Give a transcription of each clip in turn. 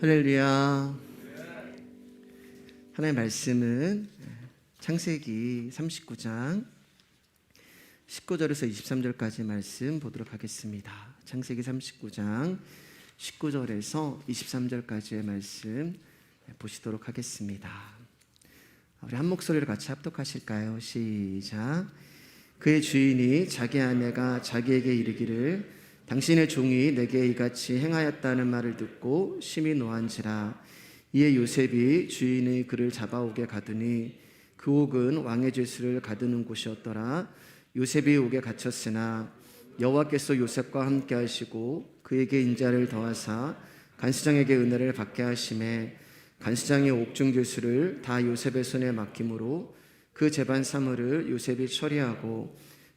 할렐루야. 하나님의 말씀은 창세기 39장 19절에서 23절까지 말씀 보도록 하겠습니다. 창세기 39장 19절에서 23절까지의 말씀 보시도록 하겠습니다. 우리 한 목소리로 같이 합독하실까요? 시작. 그의 주인이 자기 아내가 자기에게 이르기를 당신의 종이 내게 이같이 행하였다는 말을 듣고 심히 노한지라. 이에 요셉이 주인의 그를 잡아오게 가더니 그 옥은 왕의 죄수를 가두는 곳이었더라. 요셉이 옥에 갇혔으나 여호와께서 요셉과 함께 하시고 그에게 인자를 더하사 간수장에게 은혜를 받게 하심에 간수장의 옥중 죄수를 다 요셉의 손에 맡김으로 그 재반 사물을 요셉이 처리하고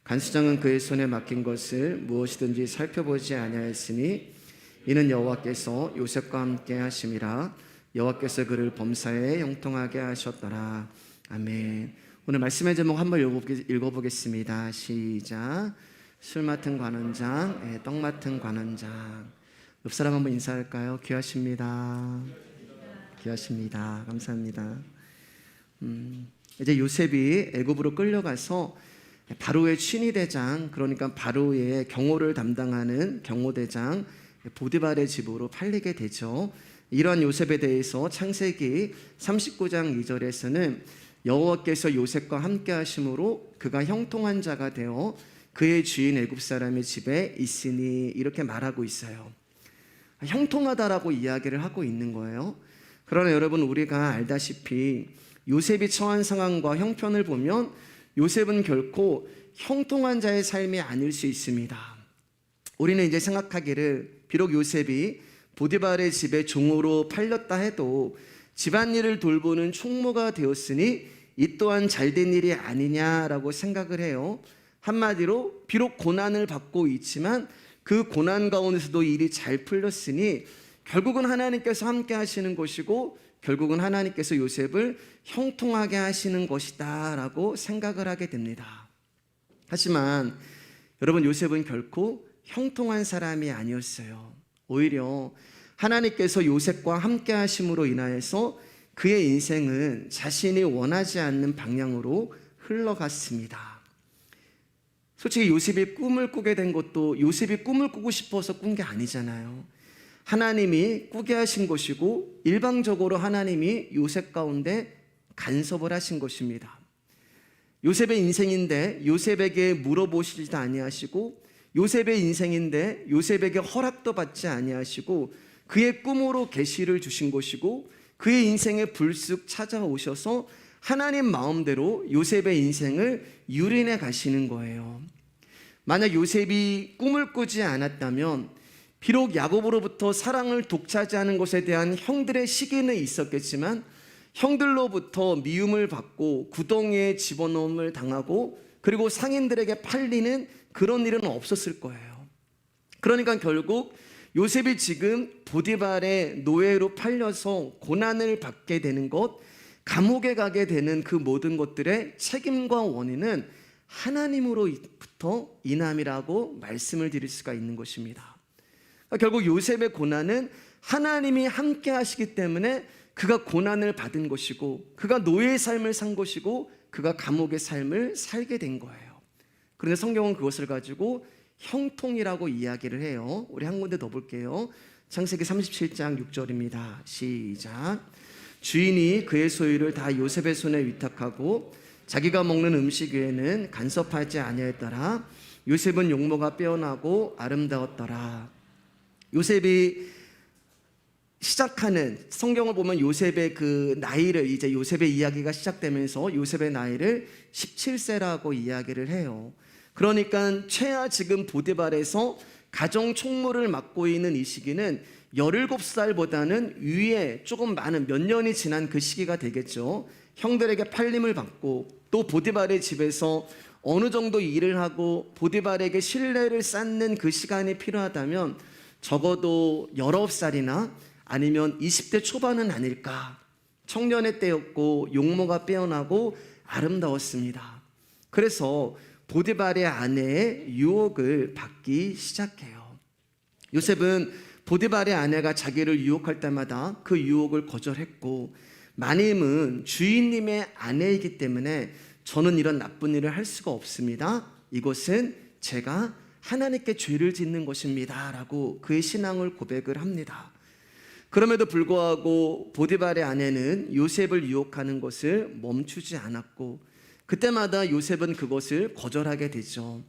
간수장은 그의 손에 맡긴 것을 무엇이든지 살펴보지 아니하였으니 이는 여호와께서 요셉과 함께 하심이라. 여호와께서 그를 범사에 형통하게 하셨더라. 아멘. 오늘 말씀의 제목 한번 읽어보겠습니다. 시작. 술 맡은 관원장, 떡 맡은 관원장. 옆 사람 한번 인사할까요? 귀하십니다. 귀하십니다. 감사합니다. 이제 요셉이 애굽으로 끌려가서 바로의 친위대장, 그러니까 바로의 경호를 담당하는 경호대장 보디발의 집으로 팔리게 되죠. 이러한 요셉에 대해서 창세기 39장 2절에서는 여호와께서 요셉과 함께 하심으로 그가 형통한 자가 되어 그의 주인 애굽 사람의 집에 있으니 이렇게 말하고 있어요. 형통하다라고 이야기를 하고 있는 거예요. 그러나 여러분, 우리가 알다시피 요셉이 처한 상황과 형편을 보면 요셉은 결코 형통한 자의 삶이 아닐 수 있습니다. 우리는 이제 생각하기를 비록 요셉이 보디발의 집에 종으로 팔렸다 해도 집안일을 돌보는 총무가 되었으니 이 또한 잘된 일이 아니냐라고 생각을 해요. 한마디로 비록 고난을 받고 있지만 그 고난 가운데서도 일이 잘 풀렸으니 결국은 하나님께서 함께 하시는 것이고 결국은 하나님께서 요셉을 형통하게 하시는 것이다 라고 생각을 하게 됩니다. 하지만 여러분, 요셉은 결코 형통한 사람이 아니었어요. 오히려 하나님께서 요셉과 함께 하심으로 인하여서 그의 인생은 자신이 원하지 않는 방향으로 흘러갔습니다. 솔직히 요셉이 꿈을 꾸게 된 것도 요셉이 꿈을 꾸고 싶어서 꾼 게 아니잖아요. 하나님이 꾸게 하신 것이고 일방적으로 하나님이 요셉 가운데 간섭을 하신 것입니다. 요셉의 인생인데 요셉에게 물어보시지도 아니하시고 요셉의 인생인데 요셉에게 허락도 받지 아니하시고 그의 꿈으로 계시를 주신 것이고 그의 인생에 불쑥 찾아오셔서 하나님 마음대로 요셉의 인생을 유린해 가시는 거예요. 만약 요셉이 꿈을 꾸지 않았다면 비록 야곱으로부터 사랑을 독차지하는 것에 대한 형들의 시기는 있었겠지만 형들로부터 미움을 받고 구덩이에 집어넣음을 당하고 그리고 상인들에게 팔리는 그런 일은 없었을 거예요. 그러니까 결국 요셉이 지금 보디발의 노예로 팔려서 고난을 받게 되는 것, 감옥에 가게 되는 그 모든 것들의 책임과 원인은 하나님으로부터 인함이라고 말씀을 드릴 수가 있는 것입니다. 결국 요셉의 고난은 하나님이 함께 하시기 때문에 그가 고난을 받은 것이고 그가 노예의 삶을 산 것이고 그가 감옥의 삶을 살게 된 거예요. 그런데 성경은 그것을 가지고 형통이라고 이야기를 해요. 우리 한 군데 더 볼게요. 창세기 37장 6절입니다. 시작. 주인이 그의 소유를 다 요셉의 손에 위탁하고 자기가 먹는 음식 외에는 간섭하지 아니하였더라. 요셉은 용모가 빼어나고 아름다웠더라. 요셉이 시작하는 성경을 보면 요셉의 그 나이를 이제 요셉의 이야기가 시작되면서 요셉의 나이를 17세라고 이야기를 해요. 그러니까 최하 지금 보디발에서 가정 총무를 맡고 있는 이 시기는 17살보다는 위에 조금 많은 몇 년이 지난 그 시기가 되겠죠. 형들에게 팔림을 받고 또 보디발의 집에서 어느 정도 일을 하고 보디발에게 신뢰를 쌓는 그 시간이 필요하다면 적어도 19살이나 아니면 20대 초반은 아닐까. 청년의 때였고 용모가 빼어나고 아름다웠습니다. 그래서 보디발의 아내의 유혹을 받기 시작해요. 요셉은 보디발의 아내가 자기를 유혹할 때마다 그 유혹을 거절했고, 마님은 주인님의 아내이기 때문에 저는 이런 나쁜 일을 할 수가 없습니다. 이것은 제가 하나님께 죄를 짓는 것입니다 라고 그의 신앙을 고백을 합니다. 그럼에도 불구하고 보디발의 아내는 요셉을 유혹하는 것을 멈추지 않았고, 그때마다 요셉은 그것을 거절하게 되죠.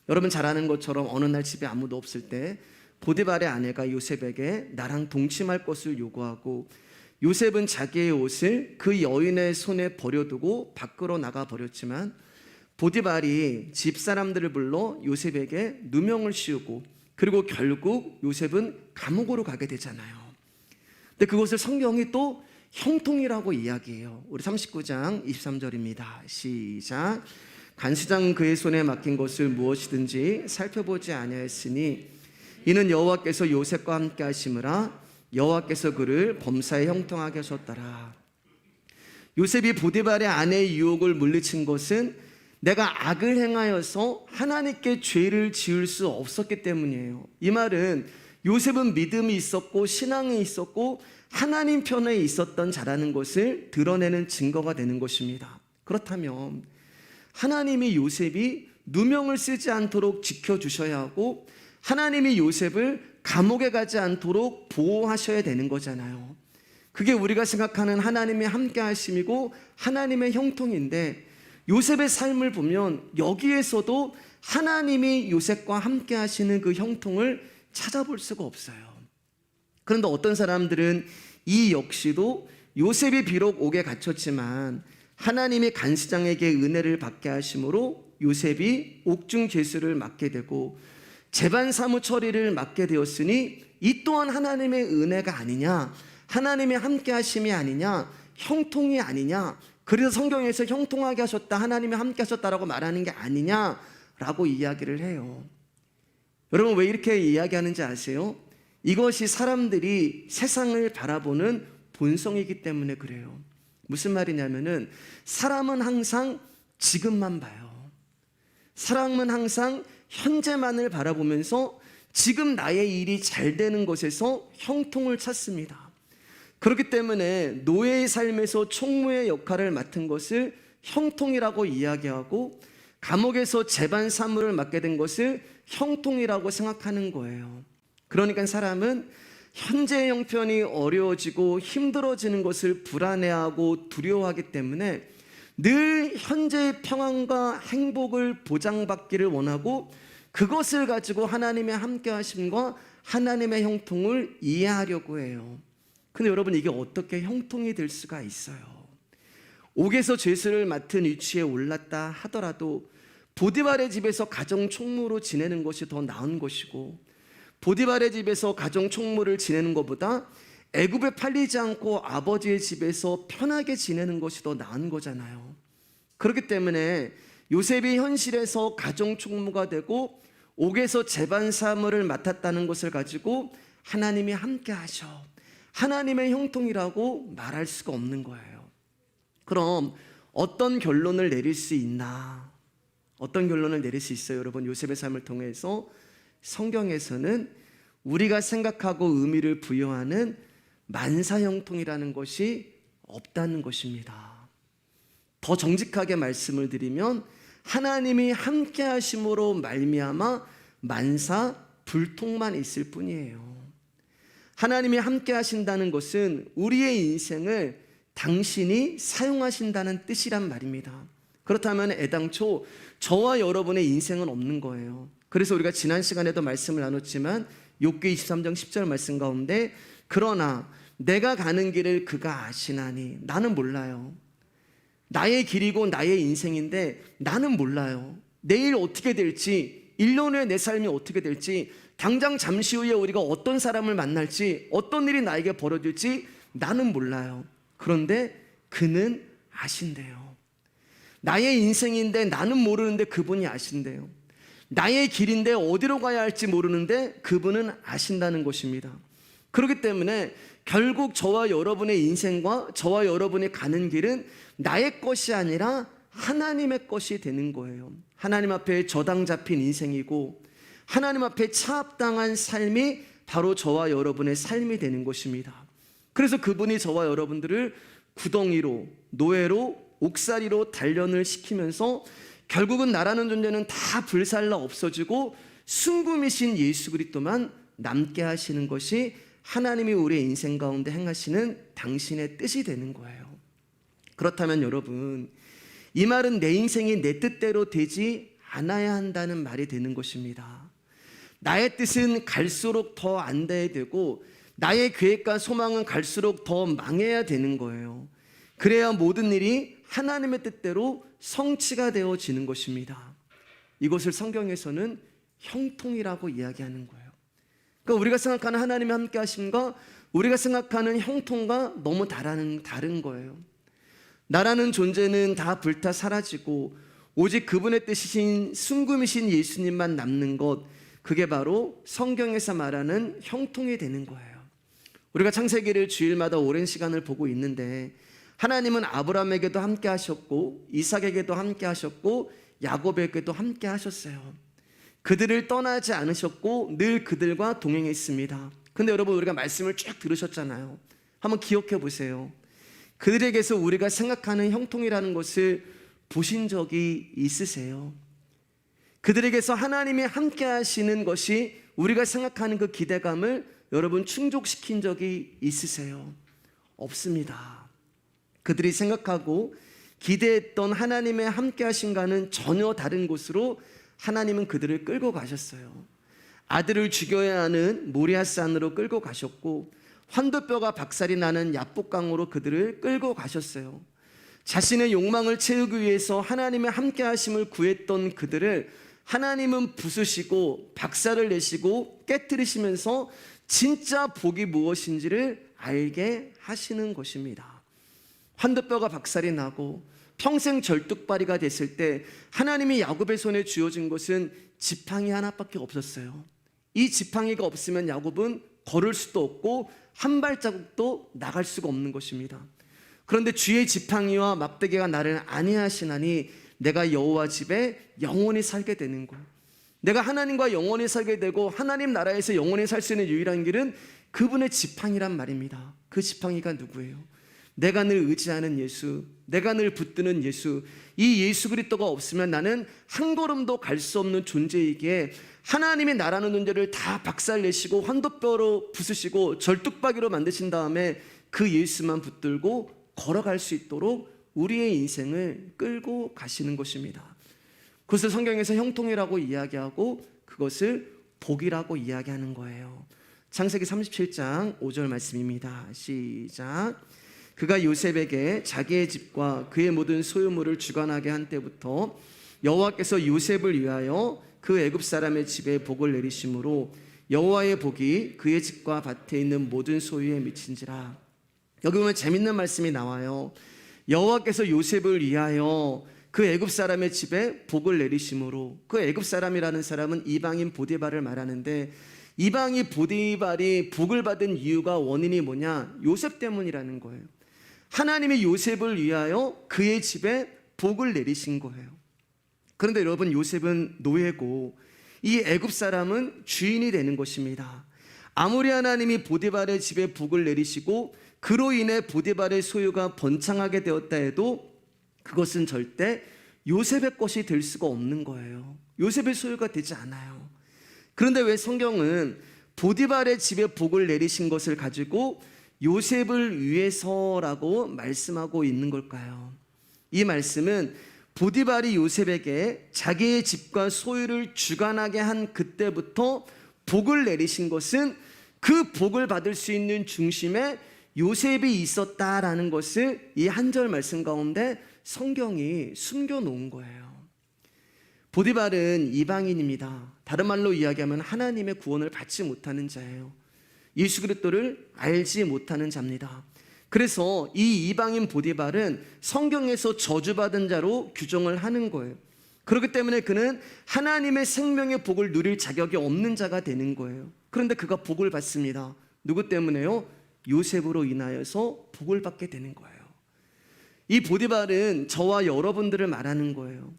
여러분 잘 아는 것처럼 어느 날 집에 아무도 없을 때 보디발의 아내가 요셉에게 나랑 동침할 것을 요구하고, 요셉은 자기의 옷을 그 여인의 손에 버려두고 밖으로 나가 버렸지만, 보디발이 집사람들을 불러 요셉에게 누명을 씌우고, 그리고 결국 요셉은 감옥으로 가게 되잖아요. 근데 그것을 성경이 또 형통이라고 이야기해요. 우리 39장 23절입니다. 시작. 간수장은 그의 손에 맡긴 것을 무엇이든지 살펴보지 아니하였으니 이는 여호와께서 요셉과 함께 하심으라. 여호와께서 그를 범사에 형통하게 하셨더라. 요셉이 보디발의 아내의 유혹을 물리친 것은 내가 악을 행하여서 하나님께 죄를 지을 수 없었기 때문이에요. 이 말은 요셉은 믿음이 있었고 신앙이 있었고 하나님 편에 있었던 자라는 것을 드러내는 증거가 되는 것입니다. 그렇다면 하나님이 요셉이 누명을 쓰지 않도록 지켜주셔야 하고, 하나님이 요셉을 감옥에 가지 않도록 보호하셔야 되는 거잖아요. 그게 우리가 생각하는 하나님의 함께 하심이고 하나님의 형통인데, 요셉의 삶을 보면 여기에서도 하나님이 요셉과 함께 하시는 그 형통을 찾아볼 수가 없어요. 그런데 어떤 사람들은 이 역시도 요셉이 비록 옥에 갇혔지만 하나님이 간수장에게 은혜를 받게 하심으로 요셉이 옥중 계수를 맡게 되고 재반 사무 처리를 맡게 되었으니 이 또한 하나님의 은혜가 아니냐, 하나님의 함께 하심이 아니냐, 형통이 아니냐, 그래서 성경에서 형통하게 하셨다, 하나님이 함께 하셨다라고 말하는 게 아니냐라고 이야기를 해요. 여러분 왜 이렇게 이야기하는지 아세요? 이것이 사람들이 세상을 바라보는 본성이기 때문에 그래요. 무슨 말이냐면은 사람은 항상 지금만 봐요. 사람은 항상 현재만을 바라보면서 지금 나의 일이 잘 되는 것에서 형통을 찾습니다. 그렇기 때문에 노예의 삶에서 총무의 역할을 맡은 것을 형통이라고 이야기하고, 감옥에서 재반 사무를 맡게 된 것을 형통이라고 생각하는 거예요. 그러니까 사람은 현재의 형편이 어려워지고 힘들어지는 것을 불안해하고 두려워하기 때문에 늘 현재의 평안과 행복을 보장받기를 원하고, 그것을 가지고 하나님의 함께하심과 하나님의 형통을 이해하려고 해요. 근데 여러분 이게 어떻게 형통이 될 수가 있어요? 옥에서 죄수를 맡은 위치에 올랐다 하더라도 보디발의 집에서 가정 총무로 지내는 것이 더 나은 것이고, 보디발의 집에서 가정 총무를 지내는 것보다 애굽에 팔리지 않고 아버지의 집에서 편하게 지내는 것이 더 나은 거잖아요. 그렇기 때문에 요셉이 현실에서 가정 총무가 되고 옥에서 재반 사무를 맡았다는 것을 가지고 하나님이 함께 하셔, 하나님의 형통이라고 말할 수가 없는 거예요. 그럼 어떤 결론을 내릴 수 있나? 어떤 결론을 내릴 수 있어요? 여러분 요셉의 삶을 통해서 성경에서는 우리가 생각하고 의미를 부여하는 만사형통이라는 것이 없다는 것입니다. 더 정직하게 말씀을 드리면 하나님이 함께 하심으로 말미암아 만사불통만 있을 뿐이에요. 하나님이 함께 하신다는 것은 우리의 인생을 당신이 사용하신다는 뜻이란 말입니다. 그렇다면 애당초 저와 여러분의 인생은 없는 거예요. 그래서 우리가 지난 시간에도 말씀을 나눴지만 욥기 23장 10절 말씀 가운데 그러나 내가 가는 길을 그가 아시나니, 나는 몰라요. 나의 길이고 나의 인생인데 나는 몰라요. 내일 어떻게 될지, 1년 후에 내 삶이 어떻게 될지, 당장 잠시 후에 우리가 어떤 사람을 만날지, 어떤 일이 나에게 벌어질지 나는 몰라요. 그런데 그는 아신대요. 나의 인생인데 나는 모르는데 그분이 아신대요. 나의 길인데 어디로 가야 할지 모르는데 그분은 아신다는 것입니다. 그렇기 때문에 결국 저와 여러분의 인생과 저와 여러분이 가는 길은 나의 것이 아니라 하나님의 것이 되는 거예요. 하나님 앞에 저당 잡힌 인생이고 하나님 앞에 차압당한 삶이 바로 저와 여러분의 삶이 되는 것입니다. 그래서 그분이 저와 여러분들을 구덩이로, 노예로, 옥살이로 단련을 시키면서 결국은 나라는 존재는 다 불살라 없어지고 순금이신 예수 그리스도만 남게 하시는 것이 하나님이 우리의 인생 가운데 행하시는 당신의 뜻이 되는 거예요. 그렇다면 여러분, 이 말은 내 인생이 내 뜻대로 되지 않아야 한다는 말이 되는 것입니다. 나의 뜻은 갈수록 더 안 돼야 되고 나의 계획과 소망은 갈수록 더 망해야 되는 거예요. 그래야 모든 일이 하나님의 뜻대로 성취가 되어지는 것입니다. 이것을 성경에서는 형통이라고 이야기하는 거예요. 그러니까 우리가 생각하는 하나님의 함께 하심과 우리가 생각하는 형통과 너무 다른 거예요. 나라는 존재는 다 불타 사라지고 오직 그분의 뜻이신 순금이신 예수님만 남는 것, 그게 바로 성경에서 말하는 형통이 되는 거예요. 우리가 창세기를 주일마다 오랜 시간을 보고 있는데 하나님은 아브라함에게도 함께 하셨고 이삭에게도 함께 하셨고 야곱에게도 함께 하셨어요. 그들을 떠나지 않으셨고 늘 그들과 동행했습니다. 근데 여러분, 우리가 말씀을 쭉 들으셨잖아요. 한번 기억해 보세요. 그들에게서 우리가 생각하는 형통이라는 것을 보신 적이 있으세요? 그들에게서 하나님이 함께 하시는 것이 우리가 생각하는 그 기대감을 여러분 충족시킨 적이 있으세요? 없습니다. 그들이 생각하고 기대했던 하나님의 함께 하심과는 전혀 다른 곳으로 하나님은 그들을 끌고 가셨어요. 아들을 죽여야 하는 모리아산으로 끌고 가셨고 환도뼈가 박살이 나는 야복강으로 그들을 끌고 가셨어요. 자신의 욕망을 채우기 위해서 하나님의 함께 하심을 구했던 그들을 하나님은 부수시고 박살을 내시고 깨뜨리시면서 진짜 복이 무엇인지를 알게 하시는 것입니다. 환도뼈가 박살이 나고 평생 절뚝발이가 됐을 때 하나님이 야곱의 손에 쥐어진 것은 지팡이 하나밖에 없었어요. 이 지팡이가 없으면 야곱은 걸을 수도 없고 한 발자국도 나갈 수가 없는 것입니다. 그런데 주의 지팡이와 막대기가 나를 안위하시나니 내가 여호와 집에 영원히 살게 되는 거예요. 내가 하나님과 영원히 살게 되고 하나님 나라에서 영원히 살 수 있는 유일한 길은 그분의 지팡이란 말입니다. 그 지팡이가 누구예요? 내가 늘 의지하는 예수, 내가 늘 붙드는 예수, 이 예수 그리스도가 없으면 나는 한 걸음도 갈 수 없는 존재이기에 하나님의 나라는 존재를 다 박살내시고 환도뼈로 부수시고 절뚝박이로 만드신 다음에 그 예수만 붙들고 걸어갈 수 있도록 우리의 인생을 끌고 가시는 것입니다. 그것을 성경에서 형통이라고 이야기하고 그것을 복이라고 이야기하는 거예요. 창세기 37장 5절 말씀입니다. 시작. 그가 요셉에게 자기의 집과 그의 모든 소유물을 주관하게 한 때부터 여호와께서 요셉을 위하여 그 애굽 사람의 집에 복을 내리심으로 여호와의 복이 그의 집과 밭에 있는 모든 소유에 미친지라. 여기 보면 재밌는 말씀이 나와요. 여호와께서 요셉을 위하여 그 애굽 사람의 집에 복을 내리심으로, 그 애굽 사람이라는 사람은 이방인 보디발을 말하는데 이방인 보디발이 복을 받은 이유가 원인이 뭐냐? 요셉 때문이라는 거예요. 하나님이 요셉을 위하여 그의 집에 복을 내리신 거예요. 그런데 여러분, 요셉은 노예고 이 애굽 사람은 주인이 되는 것입니다. 아무리 하나님이 보디발의 집에 복을 내리시고 그로 인해 보디발의 소유가 번창하게 되었다 해도 그것은 절대 요셉의 것이 될 수가 없는 거예요. 요셉의 소유가 되지 않아요. 그런데 왜 성경은 보디발의 집에 복을 내리신 것을 가지고 요셉을 위해서라고 말씀하고 있는 걸까요? 이 말씀은 보디발이 요셉에게 자기의 집과 소유를 주관하게 한 그때부터 복을 내리신 것은 그 복을 받을 수 있는 중심에 요셉이 있었다라는 것을 이 한 절 말씀 가운데 성경이 숨겨놓은 거예요. 보디발은 이방인입니다. 다른 말로 이야기하면 하나님의 구원을 받지 못하는 자예요. 예수 그리스도를 알지 못하는 자입니다. 그래서 이 이방인 보디발은 성경에서 저주받은 자로 규정을 하는 거예요. 그렇기 때문에 그는 하나님의 생명의 복을 누릴 자격이 없는 자가 되는 거예요. 그런데 그가 복을 받습니다. 누구 때문에요? 요셉으로 인하여서 복을 받게 되는 거예요. 이 보디발은 저와 여러분들을 말하는 거예요.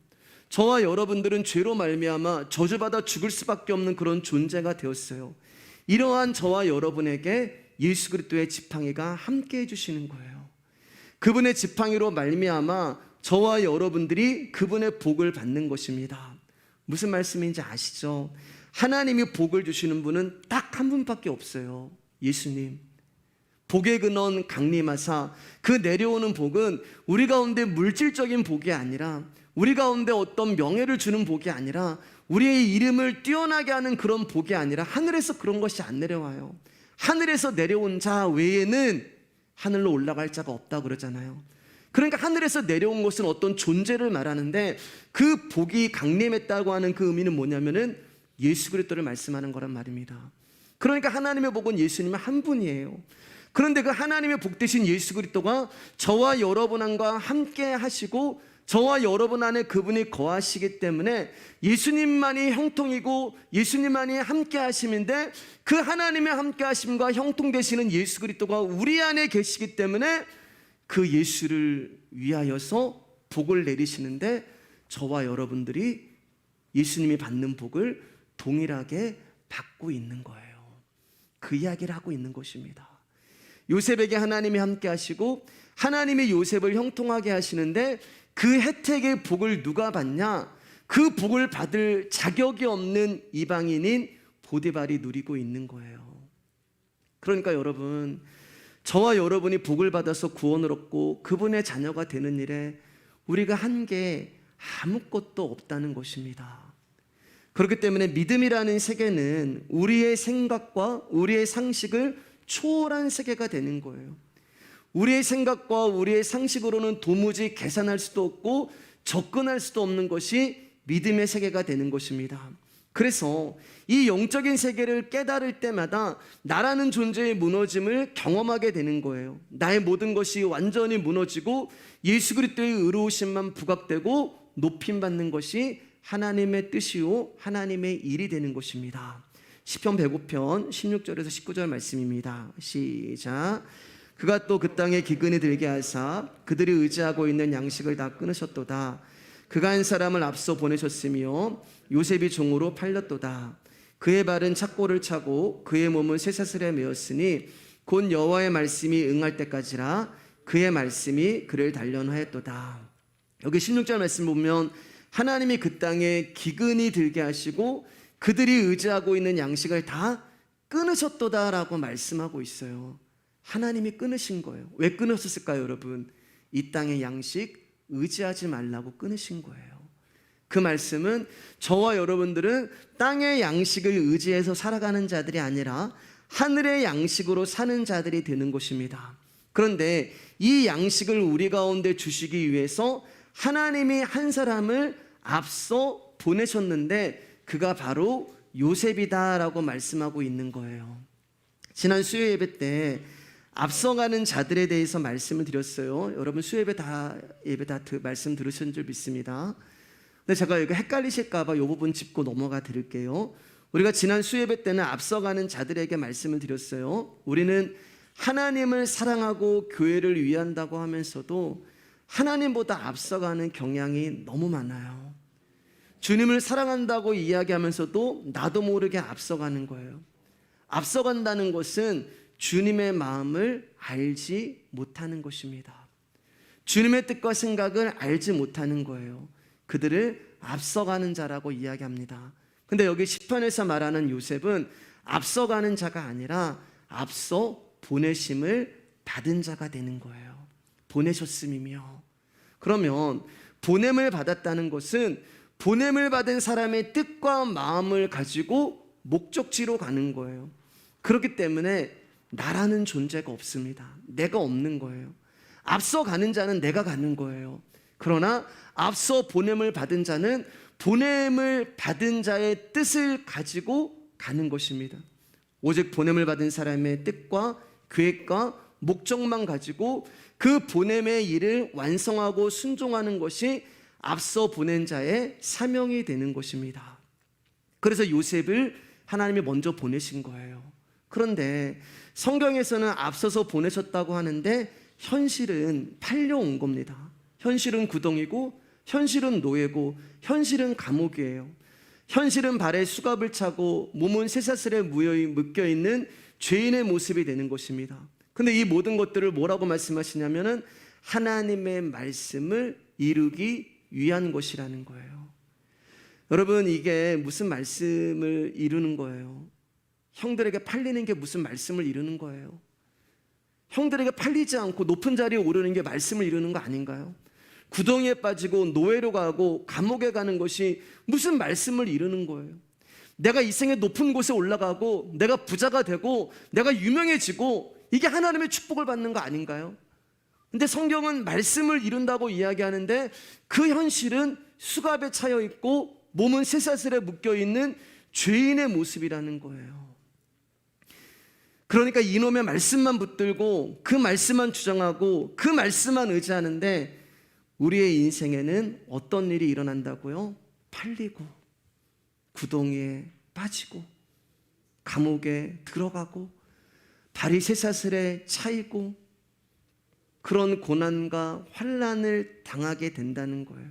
저와 여러분들은 죄로 말미암아 저주받아 죽을 수밖에 없는 그런 존재가 되었어요. 이러한 저와 여러분에게 예수 그리스도의 지팡이가 함께 해주시는 거예요. 그분의 지팡이로 말미암아 저와 여러분들이 그분의 복을 받는 것입니다. 무슨 말씀인지 아시죠? 하나님이 복을 주시는 분은 딱 한 분밖에 없어요. 예수님. 복의 근원 강림하사 그 내려오는 복은 우리 가운데 물질적인 복이 아니라, 우리 가운데 어떤 명예를 주는 복이 아니라, 우리의 이름을 뛰어나게 하는 그런 복이 아니라 하늘에서 그런 것이 안 내려와요. 하늘에서 내려온 자 외에는 하늘로 올라갈 자가 없다고 그러잖아요. 그러니까 하늘에서 내려온 것은 어떤 존재를 말하는데, 그 복이 강림했다고 하는 그 의미는 뭐냐면은 예수 그리스도를 말씀하는 거란 말입니다. 그러니까 하나님의 복은 예수님은 한 분이에요. 그런데 그 하나님의 복 되신 예수 그리스도가 저와 여러분 안과 함께 하시고 저와 여러분 안에 그분이 거하시기 때문에 예수님만이 형통이고 예수님만이 함께 하심인데, 그 하나님의 함께 하심과 형통 되시는 예수 그리스도가 우리 안에 계시기 때문에 그 예수를 위하여서 복을 내리시는데, 저와 여러분들이 예수님이 받는 복을 동일하게 받고 있는 거예요. 그 이야기를 하고 있는 것입니다. 요셉에게 하나님이 함께 하시고 하나님이 요셉을 형통하게 하시는데, 그 혜택의 복을 누가 받냐? 그 복을 받을 자격이 없는 이방인인 보디발이 누리고 있는 거예요. 그러니까 여러분, 저와 여러분이 복을 받아서 구원을 얻고 그분의 자녀가 되는 일에 우리가 한 게 아무것도 없다는 것입니다. 그렇기 때문에 믿음이라는 세계는 우리의 생각과 우리의 상식을 초월한 세계가 되는 거예요. 우리의 생각과 우리의 상식으로는 도무지 계산할 수도 없고 접근할 수도 없는 것이 믿음의 세계가 되는 것입니다. 그래서 이 영적인 세계를 깨달을 때마다 나라는 존재의 무너짐을 경험하게 되는 거예요. 나의 모든 것이 완전히 무너지고 예수 그리스도의 의로우심만 부각되고 높임받는 것이 하나님의 뜻이요 하나님의 일이 되는 것입니다. 시편 105편 16절에서 19절 말씀입니다. 시작. 그가 또 그 땅에 기근이 들게 하사 그들이 의지하고 있는 양식을 다 끊으셨도다. 그가 한 사람을 앞서 보내셨으며 요셉이 종으로 팔렸도다. 그의 발은 착고를 차고 그의 몸은 쇠사슬에 매었으니 곧 여호와의 말씀이 응할 때까지라. 그의 말씀이 그를 단련하였도다. 여기 16절 말씀 보면 하나님이 그 땅에 기근이 들게 하시고 그들이 의지하고 있는 양식을 다 끊으셨도다라고 말씀하고 있어요. 하나님이 끊으신 거예요. 왜 끊으셨을까요, 여러분? 이 땅의 양식 의지하지 말라고 끊으신 거예요. 그 말씀은 저와 여러분들은 땅의 양식을 의지해서 살아가는 자들이 아니라 하늘의 양식으로 사는 자들이 되는 것입니다. 그런데 이 양식을 우리 가운데 주시기 위해서 하나님이 한 사람을 앞서 보내셨는데 그가 바로 요셉이다라고 말씀하고 있는 거예요. 지난 수요 예배 때 앞서가는 자들에 대해서 말씀을 드렸어요. 여러분 수요 예배 다 말씀 들으신 줄 믿습니다. 근데 제가 이거 헷갈리실까 봐 이 부분 짚고 넘어가 드릴게요. 우리가 지난 수요 예배 때는 앞서가는 자들에게 말씀을 드렸어요. 우리는 하나님을 사랑하고 교회를 위한다고 하면서도 하나님보다 앞서가는 경향이 너무 많아요. 주님을 사랑한다고 이야기하면서도 나도 모르게 앞서가는 거예요. 앞서간다는 것은 주님의 마음을 알지 못하는 것입니다. 주님의 뜻과 생각을 알지 못하는 거예요. 그들을 앞서가는 자라고 이야기합니다. 근데 여기 시편에서 말하는 요셉은 앞서가는 자가 아니라 앞서 보내심을 받은 자가 되는 거예요. 보내셨음이며. 그러면 보냄을 받았다는 것은 보냄을 받은 사람의 뜻과 마음을 가지고 목적지로 가는 거예요. 그렇기 때문에 나라는 존재가 없습니다. 내가 없는 거예요. 앞서 가는 자는 내가 가는 거예요. 그러나 앞서 보냄을 받은 자는 보냄을 받은 자의 뜻을 가지고 가는 것입니다. 오직 보냄을 받은 사람의 뜻과 계획과 목적만 가지고 그 보냄의 일을 완성하고 순종하는 것이 앞서 보낸 자의 사명이 되는 것입니다. 그래서 요셉을 하나님이 먼저 보내신 거예요. 그런데 성경에서는 앞서서 보내셨다고 하는데 현실은 팔려온 겁니다. 현실은 구덩이고 현실은 노예고 현실은 감옥이에요. 현실은 발에 수갑을 차고 몸은 쇠사슬에 묶여 있는 죄인의 모습이 되는 것입니다. 근데 이 모든 것들을 뭐라고 말씀하시냐면은 하나님의 말씀을 이루기 위한 것이라는 거예요. 여러분, 이게 무슨 말씀을 이루는 거예요? 형들에게 팔리는 게 무슨 말씀을 이루는 거예요? 형들에게 팔리지 않고 높은 자리에 오르는 게 말씀을 이루는 거 아닌가요? 구덩이에 빠지고 노예로 가고 감옥에 가는 것이 무슨 말씀을 이루는 거예요? 내가 이 생에 높은 곳에 올라가고 내가 부자가 되고 내가 유명해지고 이게 하나님의 축복을 받는 거 아닌가요? 근데 성경은 말씀을 이룬다고 이야기하는데 그 현실은 수갑에 차여 있고 몸은 쇠사슬에 묶여 있는 죄인의 모습이라는 거예요. 그러니까 이놈의 말씀만 붙들고 그 말씀만 주장하고 그 말씀만 의지하는데 우리의 인생에는 어떤 일이 일어난다고요? 팔리고 구덩이에 빠지고 감옥에 들어가고 발이 쇠사슬에 차이고 그런 고난과 환난을 당하게 된다는 거예요.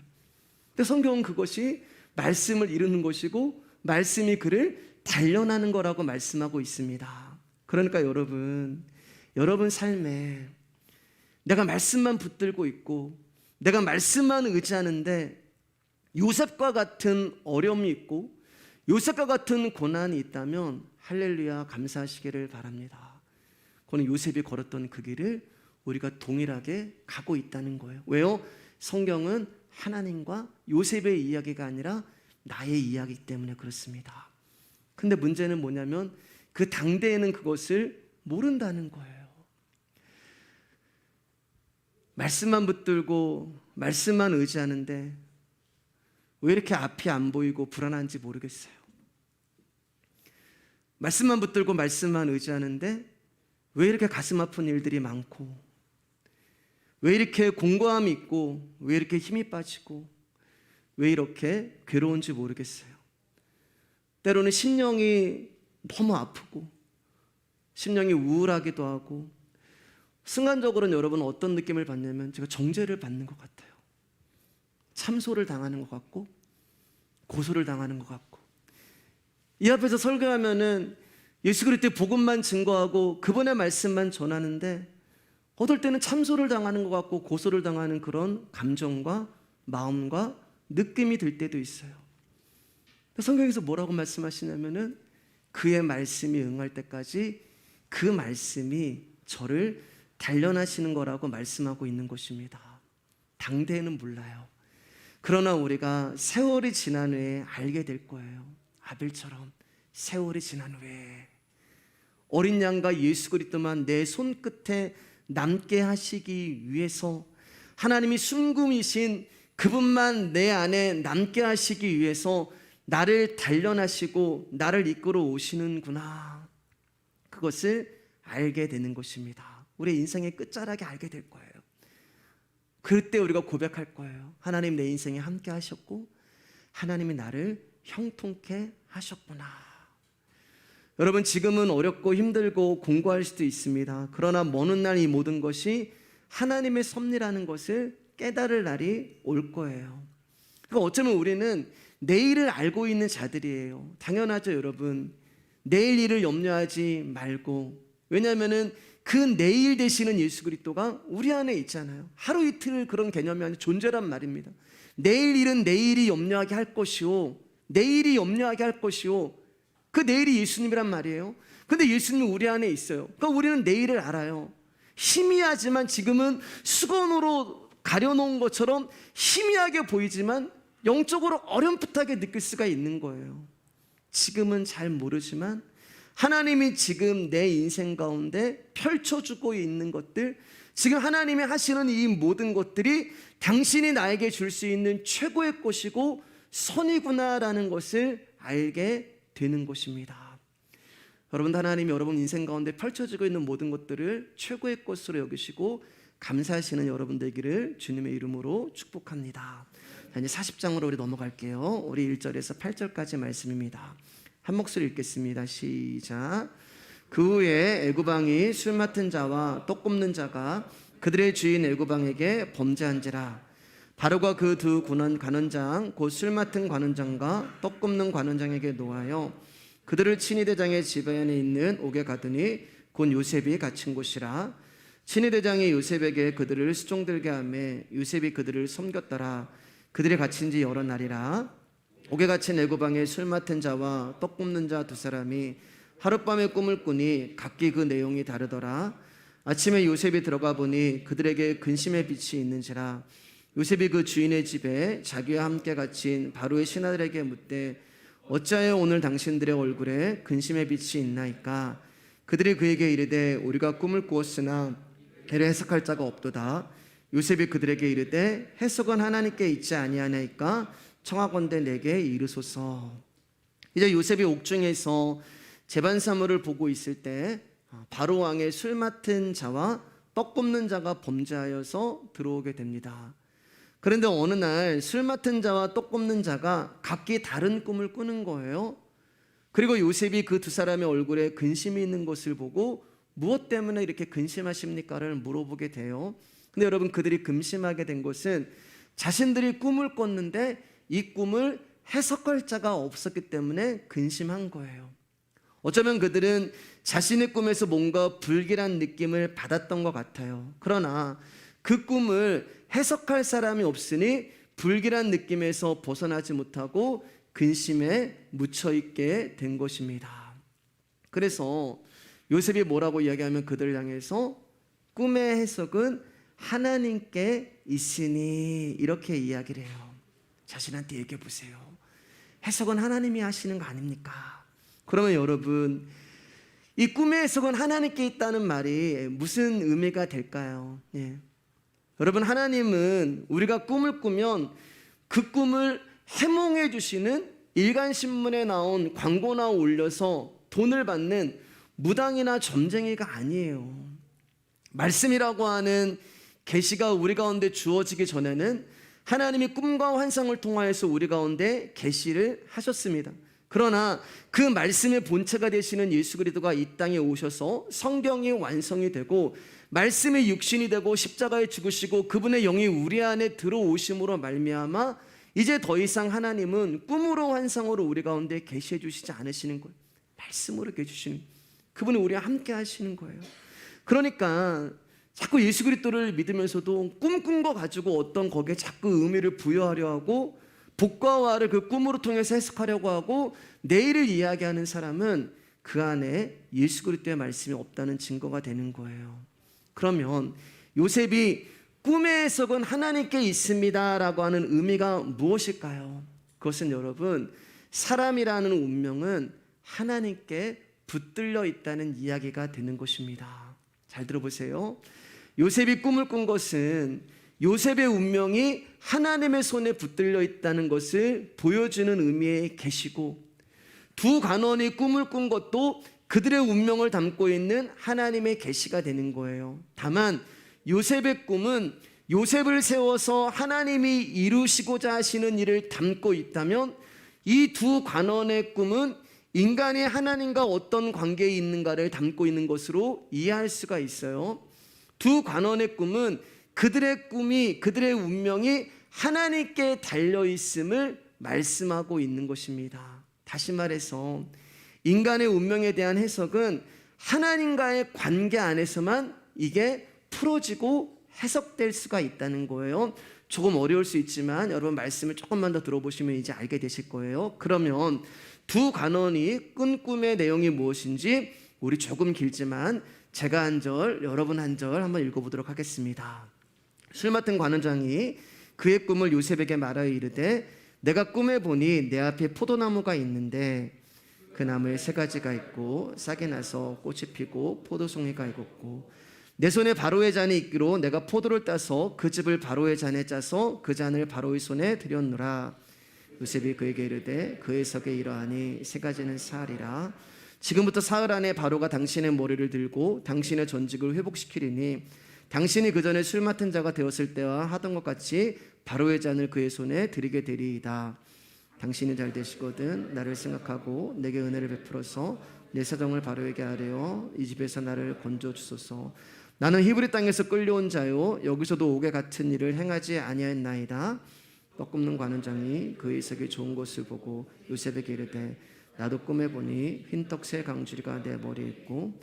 근데 성경은 그것이 말씀을 이루는 것이고 말씀이 그를 단련하는 거라고 말씀하고 있습니다. 그러니까 여러분 삶에 내가 말씀만 붙들고 있고 내가 말씀만 의지하는데 요셉과 같은 어려움이 있고 요셉과 같은 고난이 있다면 할렐루야 감사하시기를 바랍니다. 그건 요셉이 걸었던 그 길을 우리가 동일하게 가고 있다는 거예요. 왜요? 성경은 하나님과 요셉의 이야기가 아니라 나의 이야기이기 때문에 그렇습니다. 근데 문제는 뭐냐면 그 당대에는 그것을 모른다는 거예요. 말씀만 붙들고 말씀만 의지하는데 왜 이렇게 앞이 안 보이고 불안한지 모르겠어요. 말씀만 붙들고 말씀만 의지하는데 왜 이렇게 가슴 아픈 일들이 많고 왜 이렇게 공고함이 있고 왜 이렇게 힘이 빠지고 왜 이렇게 괴로운지 모르겠어요. 때로는 심령이 너무 아프고 심령이 우울하기도 하고 순간적으로는 여러분 어떤 느낌을 받냐면 제가 정죄를 받는 것 같아요. 참소를 당하는 것 같고 고소를 당하는 것 같고 이 앞에서 설교하면은 예수 그리스도의 복음만 증거하고 그분의 말씀만 전하는데 어떨 때는 참소를 당하는 것 같고 고소를 당하는 그런 감정과 마음과 느낌이 들 때도 있어요. 성경에서 뭐라고 말씀하시냐면은 그의 말씀이 응할 때까지 그 말씀이 저를 단련하시는 거라고 말씀하고 있는 것입니다. 당대에는 몰라요. 그러나 우리가 세월이 지난 후에 알게 될 거예요. 아벨처럼 세월이 지난 후에 어린 양과 예수 그리스도만 내 손끝에 남게 하시기 위해서 하나님이 순금이신 그분만 내 안에 남게 하시기 위해서 나를 단련하시고 나를 이끌어 오시는구나. 그것을 알게 되는 것입니다. 우리 인생의 끝자락에 알게 될 거예요. 그때 우리가 고백할 거예요. 하나님 내 인생에 함께 하셨고 하나님이 나를 형통케 하셨구나. 여러분 지금은 어렵고 힘들고 공고할 수도 있습니다. 그러나 먼 훗날 이 모든 것이 하나님의 섭리라는 것을 깨달을 날이 올 거예요. 그러니까 어쩌면 우리는 내일을 알고 있는 자들이에요. 당연하죠 여러분. 내일 일을 염려하지 말고 왜냐하면 그 내일 되시는 예수 그리스도가 우리 안에 있잖아요. 하루 이틀 그런 개념이 아니라 존재란 말입니다. 내일 일은 내일이 염려하게 할 것이요 내일이 염려하게 할 것이요 그 내일이 예수님이란 말이에요. 근데 예수님은 우리 안에 있어요. 그러니까 우리는 내일을 알아요. 희미하지만 지금은 수건으로 가려놓은 것처럼 희미하게 보이지만 영적으로 어렴풋하게 느낄 수가 있는 거예요. 지금은 잘 모르지만 하나님이 지금 내 인생 가운데 펼쳐주고 있는 것들, 지금 하나님이 하시는 이 모든 것들이 당신이 나에게 줄 수 있는 최고의 것이고 선이구나라는 것을 알게 되는 것입니다. 여러분, 하나님이 여러분 인생 가운데 펼쳐지고 있는 모든 것들을 최고의 것으로 여기시고 감사하시는 여러분 되기를 주님의 이름으로 축복합니다. 자, 이제 40장으로 우리 넘어갈게요. 우리 1절에서 8절까지 말씀입니다. 한 목소리 읽겠습니다. 시작. 그 후에 애구방이 술 맡은 자와 떡 굽는 자가 그들의 주인 애구방에게 범죄한지라. 바로가 그 두 관원장 곧 술 맡은 관원장과 떡 굽는 관원장에게 노하여 그들을 친위대장의 집안에 있는 옥에 가두니 곧 요셉이 갇힌 곳이라. 친위대장이 요셉에게 그들을 수종들게 하매 요셉이 그들을 섬겼더라. 그들이 갇힌 지 여러 날이라. 옥에 갇힌 애고방에 술 맡은 자와 떡 굽는 자 두 사람이 하룻밤에 꿈을 꾸니 각기 그 내용이 다르더라. 아침에 요셉이 들어가 보니 그들에게 근심의 빛이 있는지라. 요셉이 그 주인의 집에 자기와 함께 갇힌 바로의 신하들에게 묻되 어찌하여 오늘 당신들의 얼굴에 근심의 빛이 있나이까. 그들이 그에게 이르되 우리가 꿈을 꾸었으나 이를 해석할 자가 없도다. 요셉이 그들에게 이르되 해석은 하나님께 있지 아니하나이까. 청하건대 내게 이르소서. 이제 요셉이 옥중에서 재반사물을 보고 있을 때 바로 왕의 술 맡은 자와 떡 굽는 자가 범죄하여서 들어오게 됩니다. 그런데 어느 날 술 맡은 자와 떡 굽는 자가 각기 다른 꿈을 꾸는 거예요. 그리고 요셉이 그 두 사람의 얼굴에 근심이 있는 것을 보고 무엇 때문에 이렇게 근심하십니까를 물어보게 돼요. 근데 여러분, 그들이 근심하게 된 것은 자신들이 꿈을 꿨는데 이 꿈을 해석할 자가 없었기 때문에 근심한 거예요. 어쩌면 그들은 자신의 꿈에서 뭔가 불길한 느낌을 받았던 것 같아요. 그러나 그 꿈을 해석할 사람이 없으니 불길한 느낌에서 벗어나지 못하고 근심에 묻혀있게 된 것입니다. 그래서 요셉이 뭐라고 이야기하면 그들을 향해서 꿈의 해석은 하나님께 있으니 이렇게 이야기를 해요. 자신한테 얘기해 보세요. 해석은 하나님이 하시는 거 아닙니까? 그러면 여러분, 이 꿈의 해석은 하나님께 있다는 말이 무슨 의미가 될까요? 여러분, 하나님은 우리가 꿈을 꾸면 그 꿈을 해몽해 주시는 일간신문에 나온 광고나 올려서 돈을 받는 무당이나 점쟁이가 아니에요. 말씀이라고 하는 계시가 우리 가운데 주어지기 전에는 하나님이 꿈과 환상을 통하여서 우리 가운데 계시를 하셨습니다. 그러나 그 말씀의 본체가 되시는 예수 그리스도가 이 땅에 오셔서 성경이 완성이 되고 말씀이 육신이 되고 십자가에 죽으시고 그분의 영이 우리 안에 들어오심으로 말미암아 이제 더 이상 하나님은 꿈으로 환상으로 우리 가운데 계시해 주시지 않으시는 거예요. 말씀으로 계시는 거예요. 그분이 우리와 함께 하시는 거예요. 그러니까 자꾸 예수 그리스도를 믿으면서도 꿈 꾼 거 가지고 어떤 거기에 자꾸 의미를 부여하려 하고 복과 와를 그 꿈으로 통해서 해석하려고 하고 내일을 이야기하는 사람은 그 안에 예수 그리스도의 말씀이 없다는 증거가 되는 거예요. 그러면 요셉이 꿈의 해석은 하나님께 있습니다라고 하는 의미가 무엇일까요? 그것은 여러분, 사람이라는 운명은 하나님께 붙들려 있다는 이야기가 되는 것입니다. 잘 들어보세요. 요셉이 꿈을 꾼 것은 요셉의 운명이 하나님의 손에 붙들려 있다는 것을 보여주는 의미의 계시고, 두 간원이 꿈을 꾼 것도 그들의 운명을 담고 있는 하나님의 계시가 되는 거예요. 다만 요셉의 꿈은 요셉을 세워서 하나님이 이루시고자 하시는 일을 담고 있다면, 이 두 관원의 꿈은 인간이 하나님과 어떤 관계에 있는가를 담고 있는 것으로 이해할 수가 있어요. 두 관원의 꿈은 그들의 꿈이, 그들의 운명이 하나님께 달려있음을 말씀하고 있는 것입니다. 다시 말해서 인간의 운명에 대한 해석은 하나님과의 관계 안에서만 이게 풀어지고 해석될 수가 있다는 거예요. 조금 어려울 수 있지만 여러분, 말씀을 조금만 더 들어보시면 이제 알게 되실 거예요. 그러면 두 관원이 꾼 꿈의 내용이 무엇인지 우리 조금 길지만 제가 한 절, 여러분 한 절 한번 읽어보도록 하겠습니다. 술 맡은 관원장이 그의 꿈을 요셉에게 말하여 이르되 내가 꿈에 보니 내 앞에 포도나무가 있는데 그 나무에 세 가지가 있고 싹이 나서 꽃이 피고 포도송이가 익었고 내 손에 바로의 잔이 있기로 내가 포도를 따서 그 즙을 바로의 잔에 짜서 그 잔을 바로의 손에 드렸노라. 요셉이 그에게 이르되 그 해석에 이러하니 세 가지는 사흘이라. 지금부터 사흘 안에 바로가 당신의 머리를 들고 당신의 전직을 회복시키리니 당신이 그 전에 술 맡은 자가 되었을 때와 하던 것 같이 바로의 잔을 그의 손에 드리게 되리이다. 당신이 잘 되시거든 나를 생각하고 내게 은혜를 베풀어서 내 사정을 바로에게 아뢰어 이 집에서 나를 건져 주소서. 나는 히브리 땅에서 끌려온 자요 여기서도 옥에 같은 일을 행하지 아니하였나이다. 떡 굽는 관원장이 그 이삭이 좋은 것을 보고 요셉에게 이르되 나도 꿈에 보니 흰떡 새 광주리가 내 머리에 있고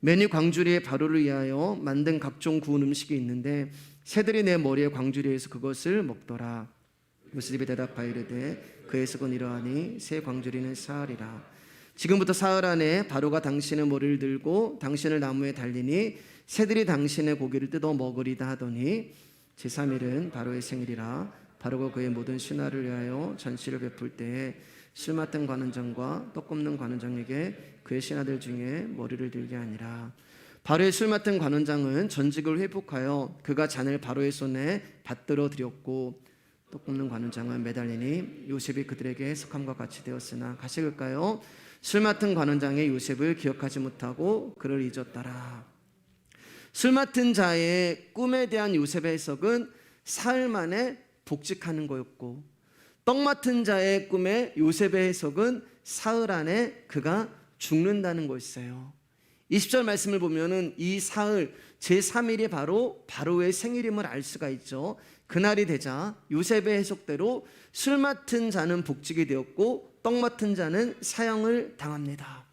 매니 광주리에 바로를 위하여 만든 각종 구운 음식이 있는데 새들이 내 머리에 광주리에서 그것을 먹더라. 요셉이 대답하여 이르되 그 해석은 이러하니 새 광주리는 사흘이라. 지금부터 사흘 안에 바로가 당신의 머리를 들고 당신을 나무에 달리니 새들이 당신의 고기를 뜯어 먹으리다 하더니 제3일은 바로의 생일이라. 바로가 그의 모든 신하를 위하여 전시를 베풀 때에 술 맡은 관원장과 떡 굽는 관원장에게 그의 신하들 중에 머리를 들게 하니라. 바로의 술 맡은 관원장은 전직을 회복하여 그가 잔을 바로의 손에 받들어 드렸고 떡 굽는 관원장은 매달리니 요셉이 그들에게 해석함과 같이 되었으나 가시을까요? 술 맡은 관원장의 요셉을 기억하지 못하고 그를 잊었더라. 술 맡은 자의 꿈에 대한 요셉의 해석은 사흘 만에 복직하는 거였고, 떡 맡은 자의 꿈에 요셉의 해석은 사흘 안에 그가 죽는다는 거였어요. 20절 말씀을 보면은 이 사흘 제3일이 바로 바로의 생일임을 알 수가 있죠. 그날이 되자 요셉의 해석대로 술 맡은 자는 복직이 되었고 떡 맡은 자는 사형을 당합니다.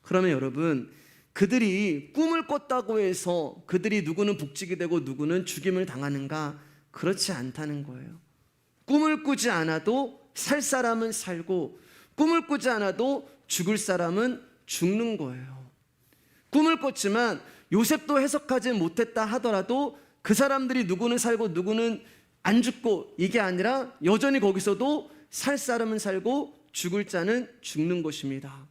그러면 여러분, 그들이 꿈을 꿨다고 해서 그들이 누구는 복직이 되고 누구는 죽임을 당하는가? 그렇지 않다는 거예요. 꿈을 꾸지 않아도 살 사람은 살고 꿈을 꾸지 않아도 죽을 사람은 죽는 거예요. 꿈을 꿨지만 요셉도 해석하지 못했다 하더라도 그 사람들이 누구는 살고 누구는 안 죽고 이게 아니라 여전히 거기서도 살 사람은 살고 죽을 자는 죽는 것입니다.